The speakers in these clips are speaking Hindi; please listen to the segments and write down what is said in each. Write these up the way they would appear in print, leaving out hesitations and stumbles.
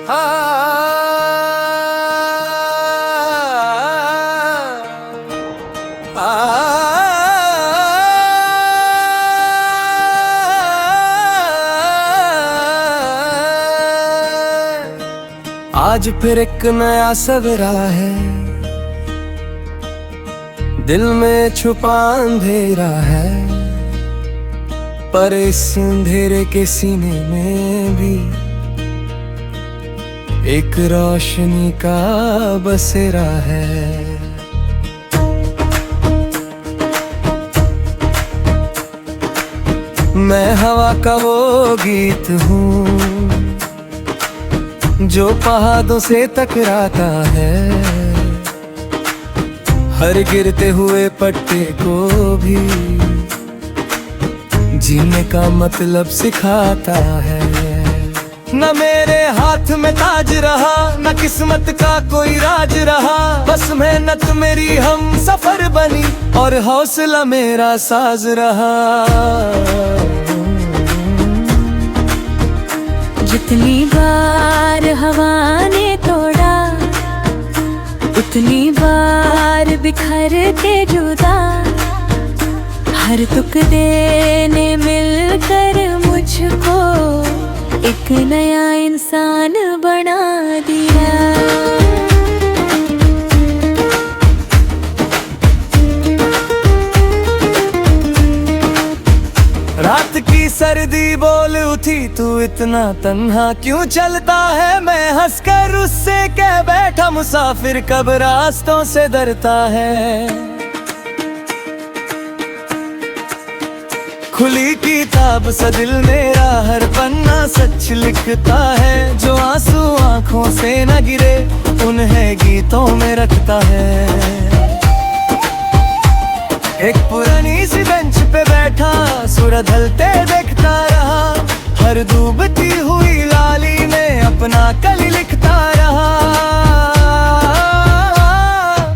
आज फिर एक नया सवेरा है, दिल में छुपा अंधेरा है, पर इस अंधेरे के सीने में भी एक रोशनी का बसेरा है। मैं हवा का वो गीत हूँ जो पहाड़ों से टकराता है, हर गिरते हुए पत्ते को भी जीने का मतलब सिखाता है। न मेरे हाथ में ताज रहा, न किस्मत का कोई राज रहा, बस मेहनत मेरी हम सफर बनी और हौसला मेरा साज रहा। जितनी बार हवा ने तोड़ा, उतनी बार बिखर के जुदा, हर टुकड़े ने मिलकर मुझको एक नया इंसान बना दिया। रात की सर्दी बोल उठी, तू इतना तन्हा क्यों चलता है? मैं हंसकर उससे कह बैठा, मुसाफिर कब रास्तों से डरता है। खुली किताब सा दिल मेरा हर पन्ना सच लिखता है, जो आंसू आंखों से न गिरे उन्हें गीतों में रखता है। एक पुरानी सी बेंच पे बैठा सूरज ढलते देखता रहा, हर डूबती हुई लाली में अपना कली लिखता रहा।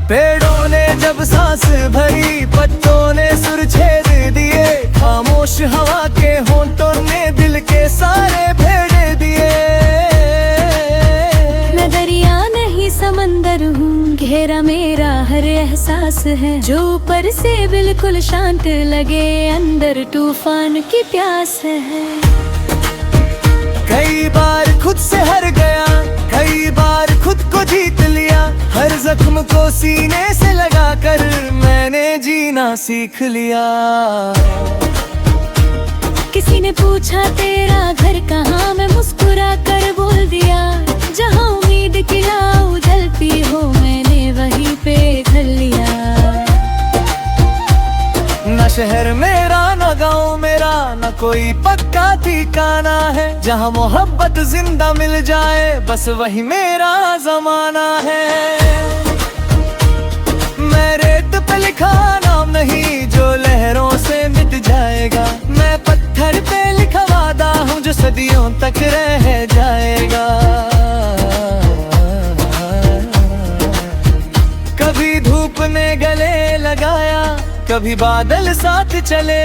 पेड़ों ने जब सांस भरी, पत्तों ने सुर छेद दिए, खामोश हवा के होंठों ने दिल के सारे भेड़ दिए। मैं दरिया नहीं समंदर हूँ, घेरा मेरा हर एहसास है, जो ऊपर से बिल्कुल शांत लगे अंदर तूफान की प्यास है। कई बार खुद से हार गया, कई बार खुद को जीत लिया, हर जख्म को सीने से लगाकर मैंने जीना सीख लिया। किसी ने पूछा तेरा घर कहाँ, मैं मुस्कुरा कर बोल दिया, जहाँ उम्मीद की लाऊ जलती हो मैंने वहीं पे घर लिया। न शहर मेरा न गाँव मेरा, न कोई पक्का ठिकाना है, जहाँ मोहब्बत जिंदा मिल जाए बस वही मेरा जमाना है। मैं रेत पे लिखा नाम नहीं जो लहरों से मिट जाएगा, मैं पत्थर पे लिखा वादा हूँ जो सदियों तक रह जाएगा। कभी धूप ने गले लगाया, कभी बादल साथ चले,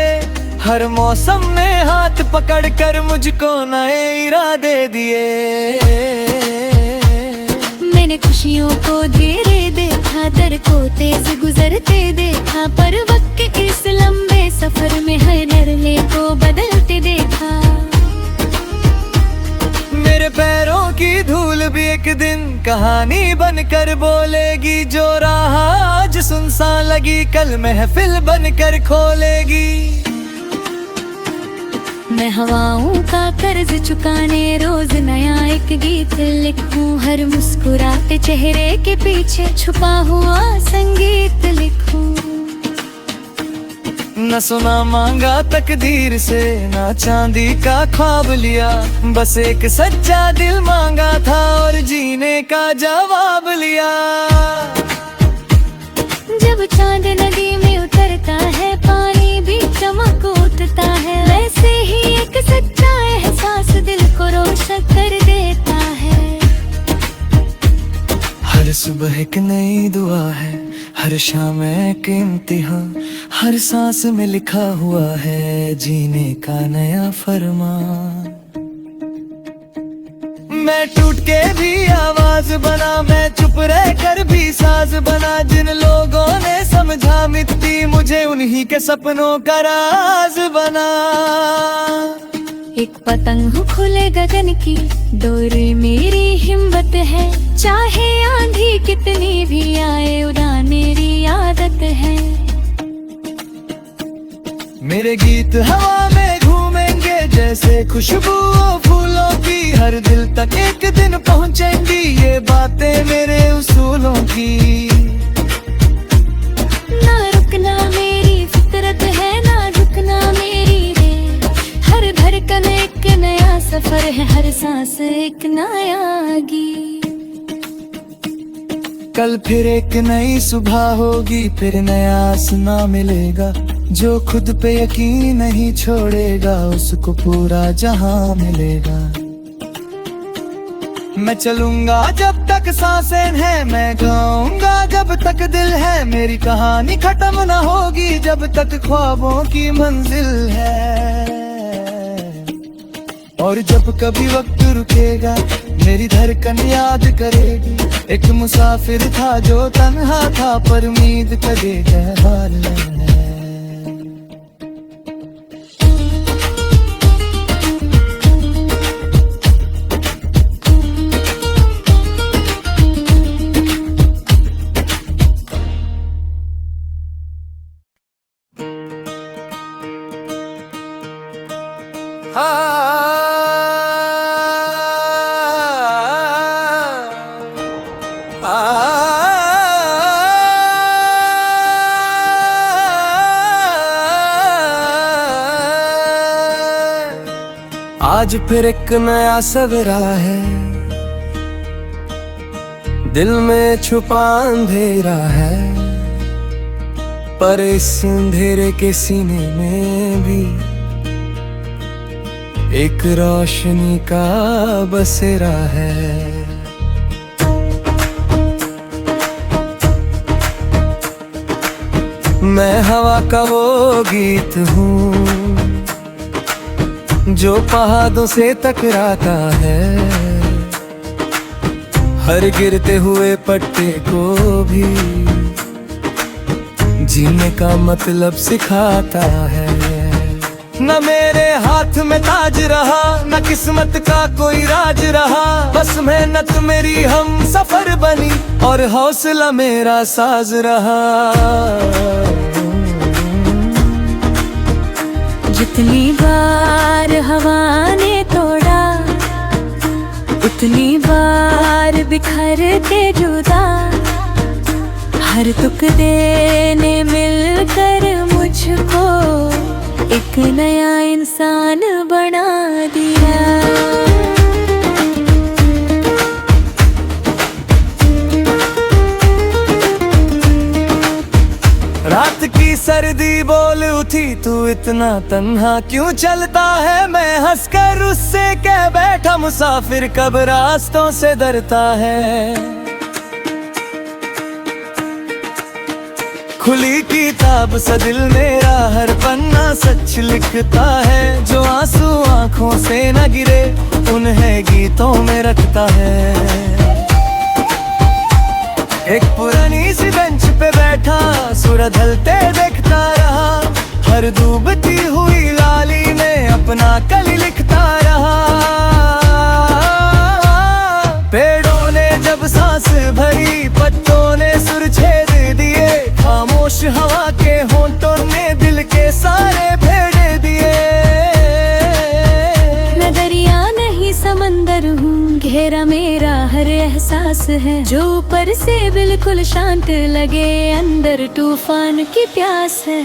हर मौसम में हाथ पकड़कर मुझको नए इरादे दिए। मैंने खुशियों को धीरे देखा, दर को तेज गुजरते देखा, पर वक्त के इस लंबे सफर में हर नरले को बदलते देखा। मेरे पैरों की धूल भी एक दिन कहानी बनकर बोलेगी, जो राह आज सुनसान लगी कल महफिल बनकर खोलेगी। मैं हवाओं का कर्ज चुकाने रोज नया एक गीत लिखूं, हर मुस्कुराते चेहरे के पीछे छुपा हुआ संगीत लिखूं। न सुना मांगा तकदीर से, ना चांदी का ख्वाब लिया, बस एक सच्चा दिल मांगा था और जीने का जवाब लिया। जब चांद नदी में उतरता है, पानी भी चमक उठता है, वैसे ही एक सच्चा एहसास दिल को रोशन कर देता है। हर सुबह एक नई दुआ है, हर शाम एक इम्तिहान, हर सांस में लिखा हुआ है जीने का नया फरमान। मैं टूट के भी आवाज बना, मैं चुप रह कर भी साज बना। जिन लोगों ने समझा मिट्टी मुझे, उन्हीं के सपनों का राज बना। एक पतंग हूँ खुले गगन की, डोरी मेरी हिम्मत है। चाहे आंधी कितनी भी आए, उड़ान मेरी आदत है। मेरे गीत हवा में घूमेंगे जैसे खुशबू फूलों की। हर दिल तक एक दिन पहुँचेंगी ये बातें मेरे उसूलों की। ना रुकना मेरी फितरत है, ना झुकना मेरी रे। हर धड़कन एक नया सफर है, हर सांस एक नया गीत। कल फिर एक नई सुबह होगी, फिर नया आसमां मिलेगा। जो खुद पे यकीन नहीं छोड़ेगा, उसको पूरा जहां मिलेगा। मैं चलूंगा जब तक सांसें हैं, मैं गाऊंगा जब तक दिल है। मेरी कहानी खत्म ना होगी जब तक ख्वाबों की मंजिल है। और जब कभी वक्त रुकेगा, मेरी धड़कन याद करेगी। एक मुसाफिर था जो तन्हा था, पर उम्मीद करेगा हार है। आज फिर एक नया सवेरा है, दिल में छुपा अंधेरा है। पर इस अंधेरे के सीने में भी एक रोशनी का बसेरा है। मैं हवा का वो गीत हूँ जो पहाड़ों से टकराता है। हर गिरते हुए पत्ते को भी जीने का मतलब सिखाता है। न मेरे हाथ में ताज रहा, न किस्मत का कोई राज रहा। बस मेहनत मेरी हम सफर बनी, और हौसला मेरा साज रहा। जितनी बार हवा ने तोड़ा, उतनी बार बिखर के जुदा। हर टुकड़े ने मिलकर मुझको एक नया इंसान बना दिया। रात की सर्दी बोल उठी, तू इतना तन्हा क्यों चलता है। मैं हंसकर उससे कह बैठा, मुसाफिर कब रास्तों से डरता है। खुली किताब सा दिल मेरा, हर पन्ना सच लिखता है। जो आंसू आंखों से न गिरे, उन्हें गीतों में रखता है। एक पुरानी सी बेंच पे बैठा, सूरज ढलते देखता रहा। हर डूबती हुई लाली में अपना कल लिखता रहा। पेड़ों ने जब सांस भरी, पत्तों ने सुर छेद दिए। खामोश हवा के होंठों ने दिल के सारे फेड़ दिए। मैं दरिया नहीं समंदर हूँ, घेरा मेरा हर एहसास है। जो ऊपर से बिल्कुल शांत लगे, अंदर तूफान की प्यास है।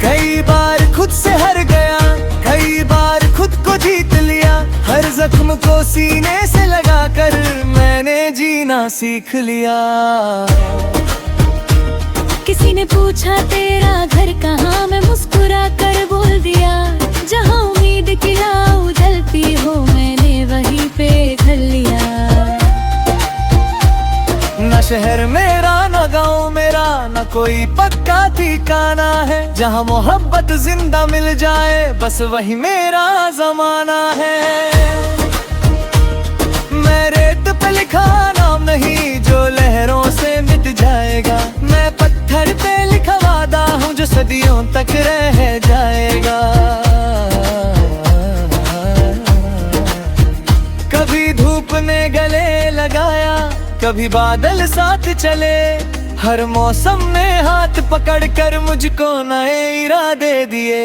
कई बार खुद से हार गया, कई बार खुद को जीत लिया। हर जख्म को सीने से लगाकर मैंने जीना सीख लिया। किसी ने पूछा तेरा घर कहाँ, मैं मुस्कुरा कर बोल दिया। जहाँ उम्मीद की राह जलती हो, मैंने वहीं पे घर लिया। न शहर मेरा, न गाँव मेरा, न कोई पक्का ठिकाना है। जहाँ मोहब्बत जिंदा मिल जाए, बस वही मेरा जमाना है। पे लिखा नाम नहीं जो लहरों से मिट जाएगा। मैं पत्थर पे लिखा वादा हूँ जो सदियों तक रह जाएगा। कभी धूप ने गले लगाया, कभी बादल साथ चले, हर मौसम ने हाथ पकड़कर मुझको नए इरादे दिए।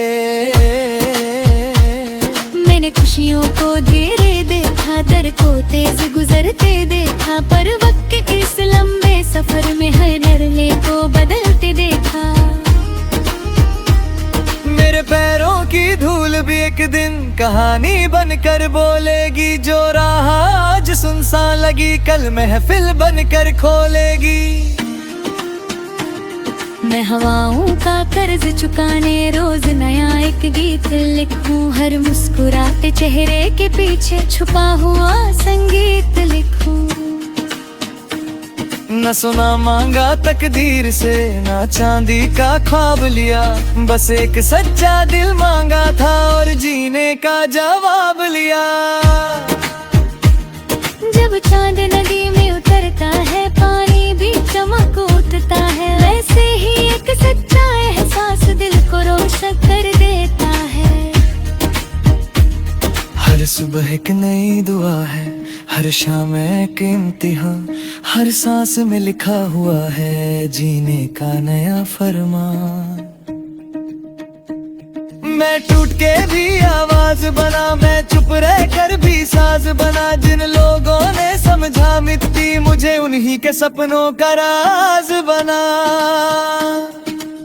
मैंने खुशियों को धीरे देखा, दर को तेज गुजरते देखा, पर वक्त के इस लंबे सफर में हर नरले को बदलते देखा। मेरे पैरों की धूल भी एक दिन कहानी बनकर बोलेगी, जो राह आज सुनसान लगी कल महफिल बनकर खोलेगी। मैं हवाओं का कर्ज चुकाने रोज नया एक गीत लिखूं, हर मुस्कुराते चेहरे के पीछे छुपा हुआ संगीत लिखूं। न सुना मांगा तकदीर से, ना चांदी का ख्वाब लिया, बस एक सच्चा दिल मांगा था और जीने का जवाब लिया। जब चांद नदी में उतरता है, पानी भी चमक उठता है, वैसे ही एक सच्चा एहसास दिल को रोशन कर देता है। हर सुबह एक नई दुआ है, हर शाम एक इम्तिहान, हर सांस में लिखा हुआ है जीने का नया फरमान। मैं टूट के भी आवाज बना, मैं चुप रह कर भी साज बना, जिन लोगों ने समझा मिट्टी मुझे उन्हीं के सपनों का राज बना।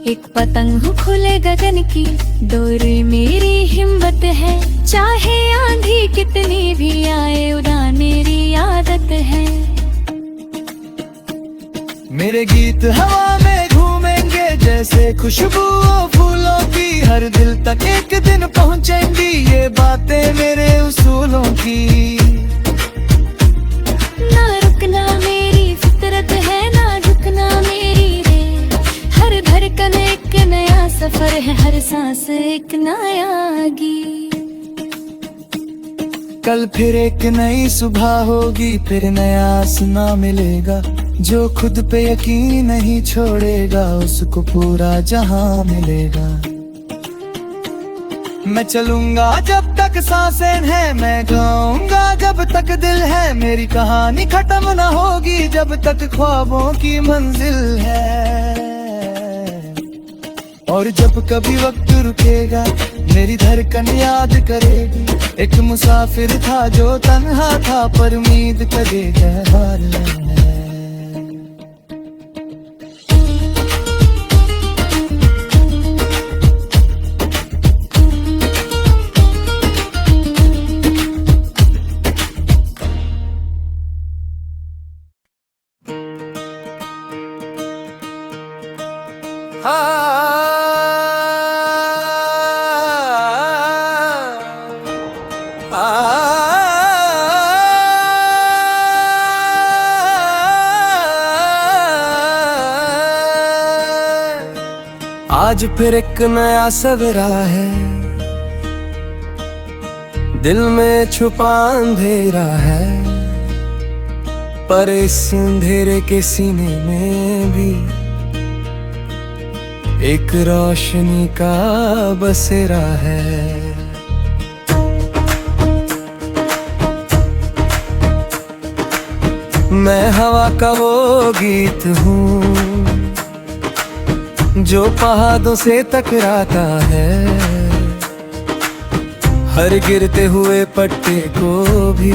एक पतंग हूँ खुले गगन की, डोरी मेरी हिम्मत है, चाहे आंधी कितनी भी आए उड़ान मेरी आदत है। मेरे गीत हवा में घूमेंगे जैसे खुशबू फूलों की, हर दिल तक एक दिन पहुँचेंगी ये बातें मेरे उसूलों की। ना रुकना मेरी फितरत है, ना झुकना मेरी रे, हर धड़कन एक नया सफर है, हर सांस एक नया गीत। कल फिर एक नई सुबह होगी, फिर नया सुना मिलेगा, जो खुद पे यकीन नहीं छोड़ेगा उसको पूरा जहां मिलेगा। मैं चलूंगा जब तक सांसें हैं, मैं गाऊंगा जब तक दिल है, मेरी कहानी खत्म ना होगी जब तक ख्वाबों की मंजिल है। और जब कभी वक्त रुकेगा मेरी धड़कन याद करेगी, एक मुसाफिर था जो तन्हा था पर उम्मीद करेगा हार है। आज फिर एक नया सवेरा है, दिल में छुपा अंधेरा है, पर इस अंधेरे के सीने में भी एक रोशनी का बसेरा है। मैं हवा का वो गीत हूँ जो पहाड़ों से टकराता है, हर गिरते हुए पत्ते को भी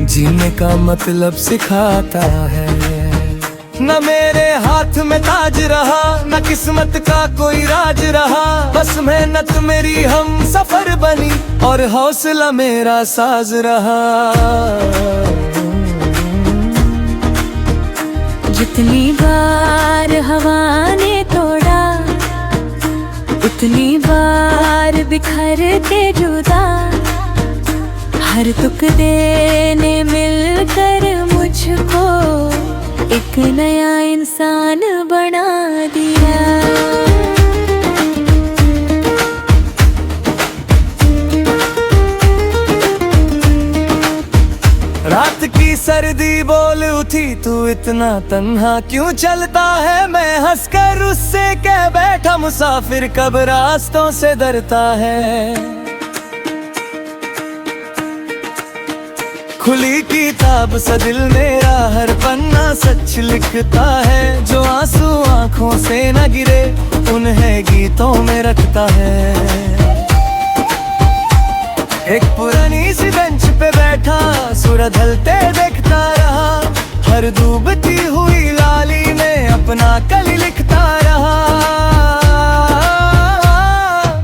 जीने का मतलब सिखाता है। न मेरे हाथ में ताज रहा, न किस्मत का कोई राज रहा, बस मेहनत मेरी हम सफर बनी और हौसला मेरा साज रहा। जितनी बार हवा ने तोड़ा, उतनी बार बिखर के जुदा, हर टुकड़े ने मिलकर मुझको एक नया इंसान बना दिया। थी तू इतना तन्हा क्यों चलता है। मैं हंसकर उससे कह बैठा मुसाफिर कब रास्तों से डरता है। खुली किताब सा दिल मेरा हर पन्ना सच लिखता है। जो आंसू आंखों से न गिरे उन्हें गीतों में रखता है। एक पुरानी सी बेंच पे बैठा सूरज ढलते देखता रहा। हर डूबती हुई लाली में अपना कल लिखता रहा।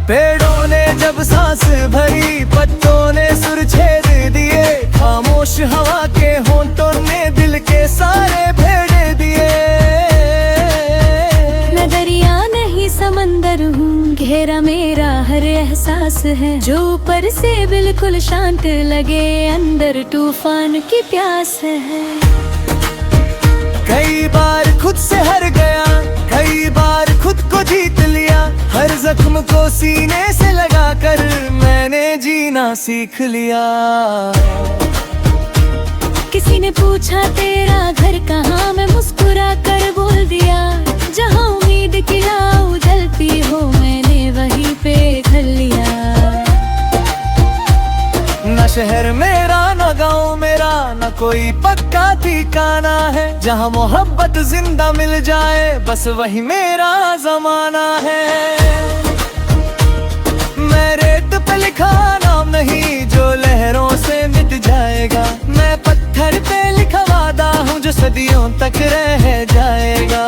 पेड़ों ने जब सांस भरी पत्तों ने सुर छेद दिए। खामोश हवा के होंठों ने दिल के सारे भेड़ दिए। मैं दरिया नहीं समंदर हूँ, घेरा मेरा हर एहसास है। जो ऊपर से बिल्कुल शांत लगे अंदर तूफान की प्यास है। कई बार खुद से हार गया, कई बार खुद को जीत लिया। हर जख्म को सीने से लगाकर मैंने जीना सीख लिया। किसी ने पूछा तेरा घर कहाँ, मैं मुस्कुरा कर बोल दिया। जहाँ उम्मीद की नाव उजलती हो मैंने वहीं पे घर लिया। न शहर मेरा न गाँव मेरा न कोई पक्का ठिकाना है। जहाँ मोहब्बत जिंदा मिल जाए बस वही मेरा जमाना है। मैं रेत पे लिखा नाम नहीं जो लहरों से मिट जाएगा। मैं पत्थर पे लिखा वादा हूँ जो सदियों तक रह जाएगा।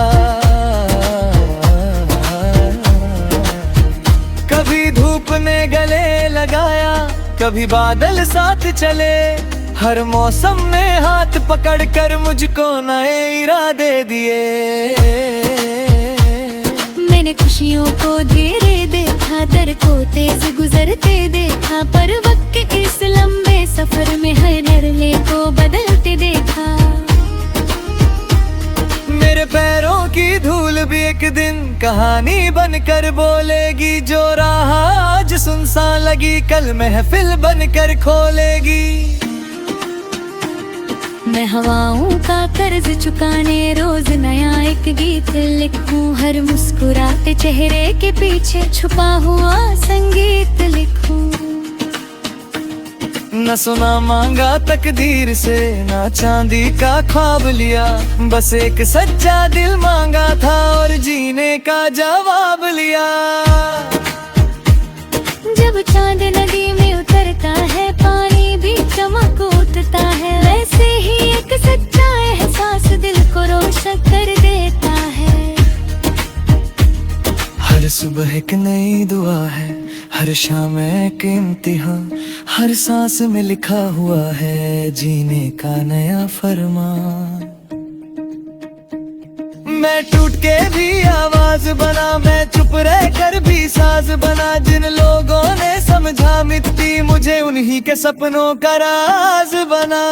कभी धूप ने गले लगाया, कभी बादल साथ चले। हर मौसम में हाथ पकड़कर मुझको नए इरादे दिए। मैंने खुशियों को धीरे देखा, दर को तेज गुजरते देखा। पर वक्त के इस लंबे सफर में हर नरले को बदलते देखा। मेरे पैरों की धूल भी एक दिन कहानी बनकर बोलेगी। जो राह आज सुनसान लगी कल महफिल बनकर खोलेगी। मैं हवाओं का कर्ज चुकाने रोज नया एक गीत लिखूं। हर मुस्कुराते चेहरे के पीछे छुपा हुआ संगीत लिखूं। न सुना मांगा तकदीर से न चांदी का ख्वाब लिया। बस एक सच्चा दिल मांगा था और जीने का जवाब लिया। जब चांद नदी में उतरता है पानी भी चमक उठता है। वैसे ही एक सच्चा एहसास दिल को रोशन कर देता है। हर सुबह एक नई दुआ है, हर शाम एक इम्तिहान। हर सांस में लिखा हुआ है जीने का नया फरमान। मैं टूट के भी आवाज बना, मैं चुप रह कर भी साज बना। जिन लोगों ने समझा मिट्टी मुझे उन्हीं के सपनों का राज बना।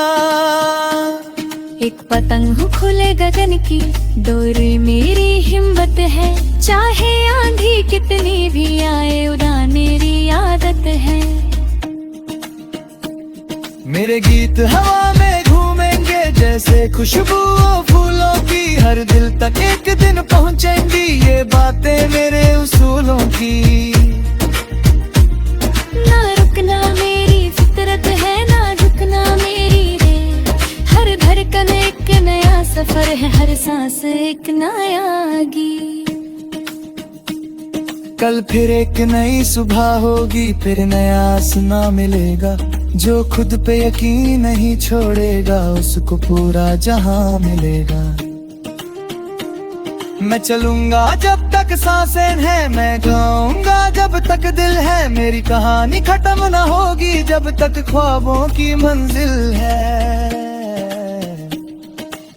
एक पतंग हूँ खुले गगन की, डोरी मेरी हिम्मत है। चाहे आंधी कितनी भी आए उड़ान मेरी आदत है। मेरे गीत हवा में घूमेंगे जैसे खुशबू फूलों की। हर दिल तक एक दिन पहुँचेंगी ये बातें मेरे उसूलों की। ना रुकना मेरी फितरत है ना झुकना मेरी रे। हर धड़कन एक नया सफर है, हर सांस एक नया गीत। कल फिर एक नई सुबह होगी, फिर नया सुना मिलेगा। जो खुद पे यकीन नहीं छोड़ेगा उसको पूरा जहां मिलेगा। मैं चलूंगा जब तक सांसें हैं, मैं गाऊंगा जब तक दिल है। मेरी कहानी खत्म ना होगी जब तक ख्वाबों की मंजिल है।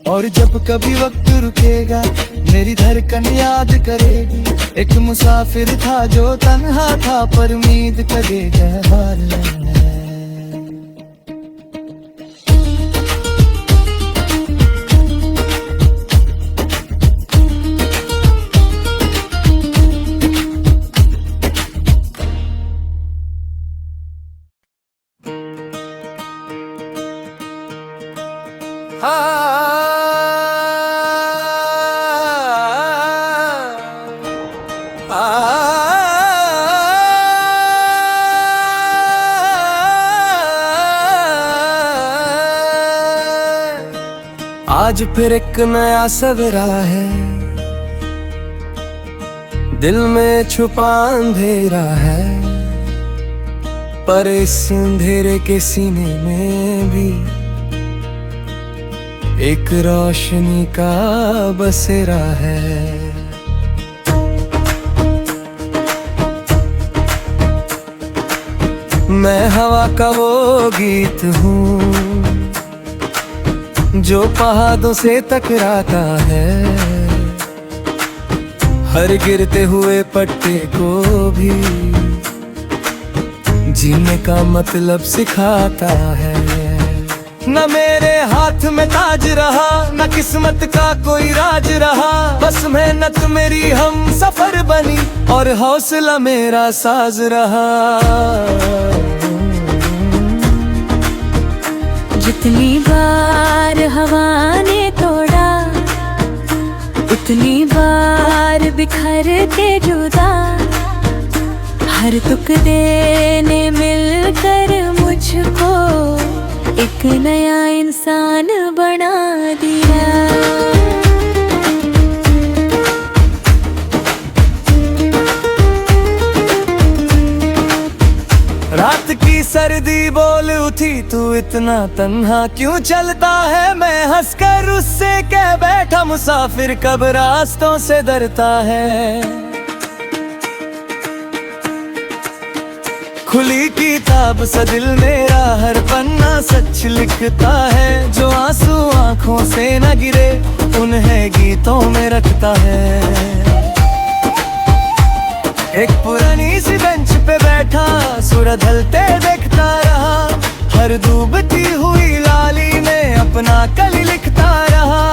और जब कभी वक्त रुकेगा मेरी धड़कन याद करेगी। एक मुसाफिर था जो तन्हा था पर उम्मीद करेगा हार लेना। हाँ आज फिर एक नया सवेरा है, दिल में छुपा अंधेरा है, पर इस अंधेरे के सीने में भी एक रोशनी का बसेरा है। मैं हवा का वो गीत हूँ जो पहाड़ों से टकराता है, हर गिरते हुए पत्ते को भी जीने का मतलब सिखाता है। न मेरे हाथ में ताज रहा, न किस्मत का कोई राज रहा, बस मेहनत मेरी हम सफर बनी और हौसला मेरा साज रहा। जितनी बार हवा ने तोड़ा, उतनी बार बिखर के जुदा, हर टुकड़े ने मिलकर मुझको एक नया इंसान बना दिया। रात की सर्दी बोल उठी, तू इतना तन्हा क्यों चलता है? मैं हंसकर उससे कह बैठा, मुसाफिर कब रास्तों से डरता है। खुली किताब सा दिल मेरा हर पन्ना सच लिखता है, जो आंसू आंखों से न गिरे उन्हें गीतों में रखता है। एक पुरानी सी बेंच पे बैठा सूरज ढलते देखता रहा, हर डूबती हुई लाली में अपना कली लिखता रहा।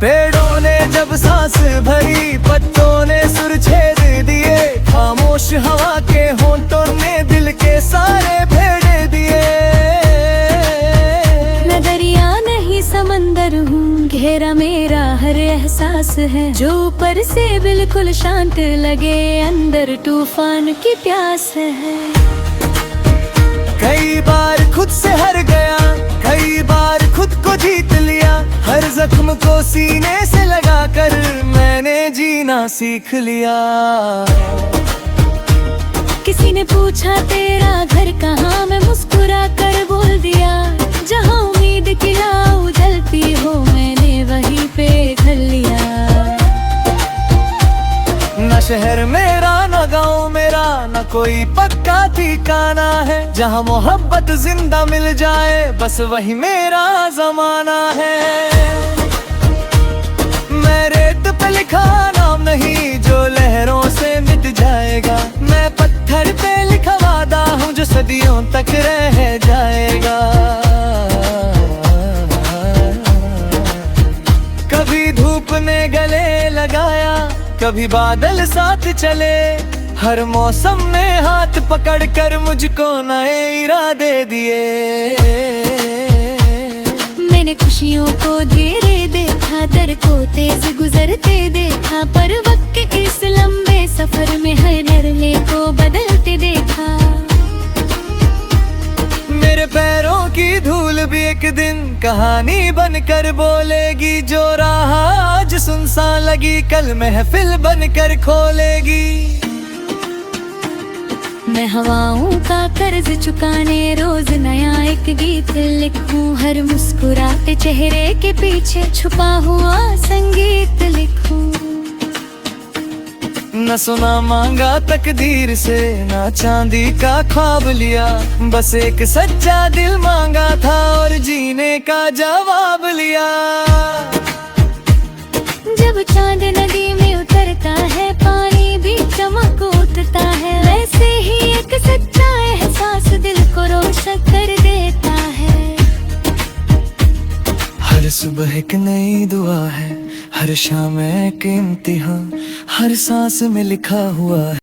पेड़ों ने जब सांस भरी, पत्तों ने सुर छेद दिए, खामोश हवा के होंठों ने दिल के सारे भेड़ दिए। मैं दरिया नहीं समंदर हूँ, घेरा मेरा हर एहसास है, जो ऊपर से बिल्कुल शांत लगे अंदर तूफान की प्यास है। कई बार खुद से हार गया, कई बार खुद को जीत लिया, हर जख्म को सीने से लगाकर मैंने जीना सीख लिया। किसी ने पूछा तेरा घर कहाँ, मैं मुस्कुरा कर बोल दिया, जहाँ उम्मीद की लाऊ जलती हो मैंने वहीं पे घर लिया। न शहर मेरा न गाँव मेरा, न कोई पक्का ठिकाना है, जहाँ मोहब्बत जिंदा मिल जाए बस वही मेरा जमाना है। मैं रेत पे लिखा नाम नहीं जो लहरों से मिट जाएगा, मैं पत्थर पे लिखा वादा हूँ जो सदियों तक रह जाएगा। कभी धूप ने गले लगाया, कभी बादल साथ चले, हर मौसम ने हाथ पकड़ कर मुझको नए इरादे दिए। मैंने खुशियों को धीरे देखा, दर को तेज गुजरते देखा, पर वक्त के इस लंबे सफर में हर नरले को बदलते देखा। मेरे पैरों की धूल भी एक दिन कहानी बनकर बोलेगी, जो राह आज सुनसान लगी कल महफिल बनकर खोलेगी। मैं हवाओं का कर्ज चुकाने रोज नया एक गीत लिखूं, हर मुस्कुराते चेहरे के पीछे छुपा हुआ संगीत लिखूं। न सुना मांगा तकदीर से, ना चांदी का ख्वाब लिया, बस एक सच्चा दिल मांगा था और जीने का जवाब लिया। जब चांद नदी में उतरता है, पानी भी चमक उठता है, वैसे ही एक सच्चा एहसास दिल को रोशन कर देता है। हर सुबह एक नई दुआ है, हर शाम एक इम्तिहान, हर सांस में लिखा हुआ है।